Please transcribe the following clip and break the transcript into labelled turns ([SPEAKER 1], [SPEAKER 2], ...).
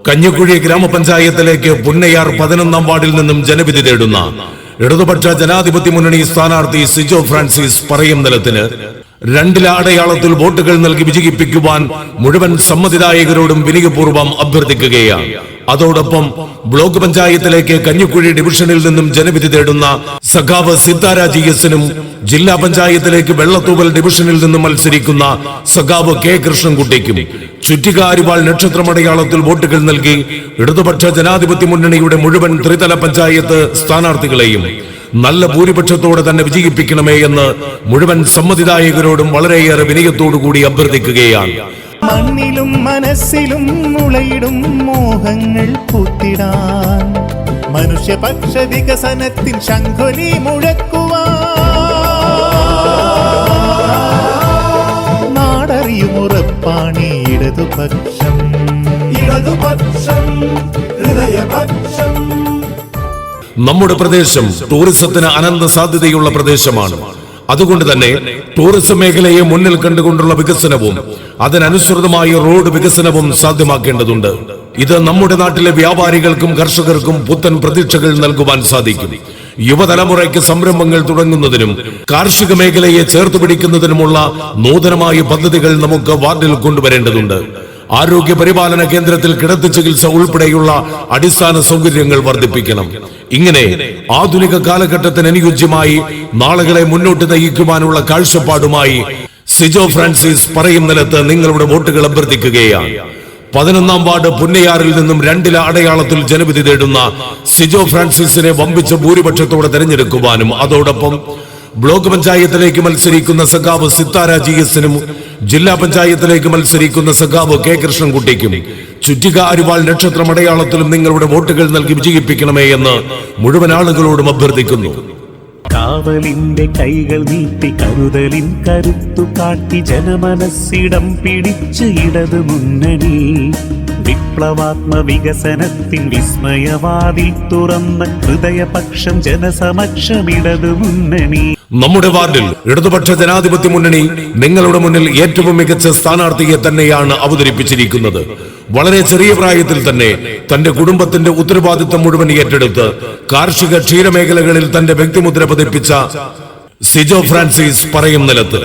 [SPEAKER 1] കഞ്ഞിക്കുഴി ഗ്രാമപഞ്ചായത്തിലേക്ക് പുന്നയാർ 11-ാം വാർഡിൽ നിന്നും ജനവിധി തേടുന്ന ഇടതുപക്ഷ ജനാധിപത്യ മുന്നണി സ്ഥാനാർത്ഥി സിജോ ഫ്രാൻസിസ് പറയും നിലത്തിന് 2 അടയാളത്തിൽ വോട്ടുകൾ നൽകി വിജയിപ്പിക്കുവാൻ മുഴുവൻ സമ്മതിദായകരോടും വിനയപൂർവ്വം അഭ്യർത്ഥിക്കുകയാണ്. അതോടൊപ്പം ബ്ലോക്ക് പഞ്ചായത്തിലേക്ക് കഞ്ഞിക്കുഴി ഡിവിഷനിൽ നിന്നും ജനവിധി തേടുന്ന സഖാവ് സിത്താര GS-നും ജില്ലാ പഞ്ചായത്തിലേക്ക് വെള്ളത്തൂവൽ ഡിവിഷനിൽ നിന്നും മത്സരിക്കുന്ന സഖാവ് K കൃഷ്ണൻകുട്ടിക്കും ചുറ്റിക അരിവാൾ നക്ഷത്രമടയാളത്തിൽ വോട്ടുകൾ നൽകി ഇടതുപക്ഷ ജനാധിപത്യ മുന്നണിയുടെ മുഴുവൻ ത്രിതല പഞ്ചായത്ത് സ്ഥാനാർത്ഥികളെയും നല്ല ഭൂരിപക്ഷത്തോടെ തന്നെ വിജയിപ്പിക്കണമേ എന്ന് മുഴുവൻ സമ്മതിദായകരോടും വളരെയേറെ വിനയത്തോടുകൂടി അഭ്യർത്ഥിക്കുകയാണ്.
[SPEAKER 2] മണ്ണിലും മനസ്സിലും മുളയിടും മോഹങ്ങൾ പൂത്തിടാൻ മനുഷ്യപക്ഷ വികസനത്തിൻ ശംഖൊലി മുഴക്കുവാൻ നാടറിയുമുറപ്പാണി ഇടതുപക്ഷം ഹൃദയപക്ഷം.
[SPEAKER 1] നമ്മുടെ പ്രദേശം ടൂറിസത്തിന് അനന്ത സാധ്യതയുള്ള പ്രദേശമാണ്. അതുകൊണ്ട് തന്നെ ടൂറിസം മേഖലയെ മുന്നിൽ കണ്ടുകൊണ്ടുള്ള വികസനവും അതിനനുസൃതമായ റോഡ് വികസനവും സാധ്യമാക്കേണ്ടതുണ്ട്. ഇത് നമ്മുടെ നാട്ടിലെ വ്യാപാരികൾക്കും കർഷകർക്കും പുത്തൻ പ്രതീക്ഷകൾ നൽകുവാൻ സാധിക്കും. യുവതലമുറയ്ക്ക് സംരംഭങ്ങൾ തുടങ്ങുന്നതിനും കാർഷിക മേഖലയെ ചേർത്ത് പിടിക്കുന്നതിനുമുള്ള നൂതനമായ പദ്ധതികൾ നമുക്ക് വാർഡിൽ കൊണ്ടുവരേണ്ടതുണ്ട്. ആരോഗ്യ പരിപാലന കേന്ദ്രത്തിൽ കിടത്തി ചികിത്സ ഉൾപ്പെടെയുള്ള അടിസ്ഥാന സൗകര്യങ്ങൾ വർദ്ധിപ്പിക്കണം. ഇങ്ങനെ ആധുനിക കാലഘട്ടത്തിന് അനുയോജ്യമായി നാളുകളെ മുന്നോട്ട് നയിക്കുവാനുള്ള കാഴ്ചപ്പാടുമായി സിജോ ഫ്രാൻസിസ് പറയും നിലത്ത് നിങ്ങളുടെ വോട്ടുകൾ അഭ്യർത്ഥിക്കുകയാണ്. 11-ാം വാർഡ് പുന്നയാറിൽ നിന്നും 2 അടയാളത്തിൽ ജനവിധി തേടുന്ന സിജോ ഫ്രാൻസിസിനെ വമ്പിച്ച ഭൂരിപക്ഷത്തോടെ തെരഞ്ഞെടുക്കുവാനും അതോടൊപ്പം ബ്ലോക്ക് പഞ്ചായത്തിലേക്ക് മത്സരിക്കുന്ന സഖാവ് സിത്താര GS-നും ജില്ലാ പഞ്ചായത്തിലേക്ക് മത്സരിക്കുന്ന സഖാവ് K കൃഷ്ണൻകുട്ടിക്കും ചുറ്റിക അരിവാൾ നക്ഷത്രമടയാളത്തിലും നിങ്ങളുടെ വോട്ടുകൾ നൽകി വിജയിപ്പിക്കണമേ എന്ന് മുഴുവൻ ആളുകളോടും അഭ്യർത്ഥിക്കുന്നു.
[SPEAKER 3] കാവലിന്റെ കൈകൾ നീട്ടി കരുതലിൻ കരുത്തു കാട്ടി ജനമനസ്സിടം പിടിച്ച് ഇടതു മുന്നണി വിപ്ലവാത്മ വികസനത്തിൻ വിസ്മയവാതിൽ തുറന്ന ഹൃദയപക്ഷം ജനസമക്ഷം ഇടതു മുന്നണി.
[SPEAKER 1] നമ്മുടെ വാർഡിൽ ഇടതുപക്ഷ ജനാധിപത്യ മുന്നണി നിങ്ങളുടെ മുന്നിൽ ഏറ്റവും മികച്ച സ്ഥാനാർത്ഥിയെ തന്നെയാണ് അവതരിപ്പിച്ചിരിക്കുന്നത്. വളരെ ചെറിയ പ്രായത്തിൽ തന്നെ തന്റെ കുടുംബത്തിന്റെ ഉത്തരവാദിത്വം മുഴുവൻ ഏറ്റെടുത്ത് കാർഷിക ക്ഷീരമേഖലകളിൽ തന്റെ വ്യക്തിമുദ്ര പതിപ്പിച്ച സിജോ ഫ്രാൻസിസ് പറയും നിലത്ത്